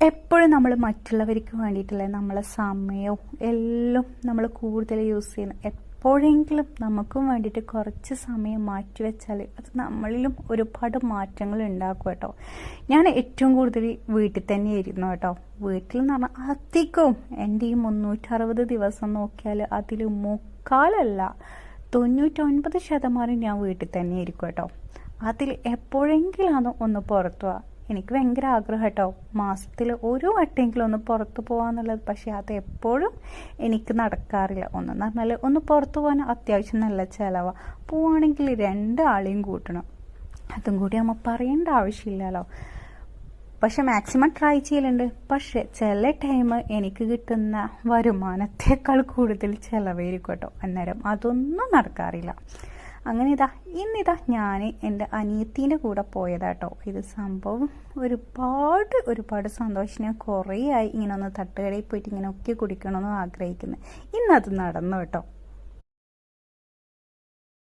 എപ്പോഴും നമ്മൾ മറ്റുള്ളവർക്ക് വേണ്ടിയിട്ടല്ലേ നമ്മളെ സമയവും എല്ലാം നമ്മൾ കൂടുതൽ യൂസ് ചെയ്യുന്നത്. എപ്പോഴെങ്കിലും നമുക്കും വേണ്ടിയിട്ട് കുറച്ച് സമയം മാറ്റിവെച്ചാൽ അത് നമ്മളിലും ഒരുപാട് മാറ്റങ്ങൾ ഉണ്ടാക്കും കേട്ടോ. ഞാൻ ഏറ്റവും കൂടുതൽ വീട്ടിൽ തന്നെ ഇരുന്നു കേട്ടോ. വീട്ടിൽ എന്ന് പറഞ്ഞാൽ അധികവും എൻ്റെ ഈ 360 ദിവസം നോക്കിയാൽ അതിൽ മുക്കാലല്ല 99% ഞാൻ വീട്ടിൽ തന്നെ ഇരിക്കും കേട്ടോ. അതിൽ എപ്പോഴെങ്കിലാണ് ഒന്ന് പുറത്തു പോവുക. എനിക്ക് ഭയങ്കര ആഗ്രഹം കേട്ടോ, മാസത്തിൽ ഒരു വട്ടമെങ്കിലും ഒന്ന് പുറത്ത് പോകാന്നുള്ളത്. പക്ഷേ അത് എപ്പോഴും എനിക്ക് നടക്കാറില്ല. ഒന്നെന്ന് പറഞ്ഞാൽ ഒന്ന് പുറത്ത് പോകാൻ അത്യാവശ്യം നല്ല ചിലവാണ്. പോവുകയാണെങ്കിൽ 2 ആളെയും കൂട്ടണം. അതും കൂടി നമ്മൾ പറയേണ്ട ആവശ്യമില്ലല്ലോ. പക്ഷെ മാക്സിമം ട്രൈ ചെയ്യലുണ്ട്. പക്ഷെ ചില ടൈം എനിക്ക് കിട്ടുന്ന വരുമാനത്തേക്കാൾ കൂടുതൽ ചിലവായിരിക്കും കേട്ടോ. അന്നേരം അതൊന്നും നടക്കാറില്ല. അങ്ങനെ ഇന്നിതാ ഞാൻ എൻ്റെ അനിയത്തീൻ്റെ കൂടെ പോയതാട്ടോ. ഇത് സംഭവം ഒരുപാട് സന്തോഷം. ഞാൻ കുറേ ആയി ഇങ്ങനെ ഒന്ന് തട്ടുകടയിൽ പോയിട്ട് ഇങ്ങനെ ഒക്കെ കുടിക്കണമെന്ന് ആഗ്രഹിക്കുന്നത്. ഇന്നത് നടന്നു കേട്ടോ.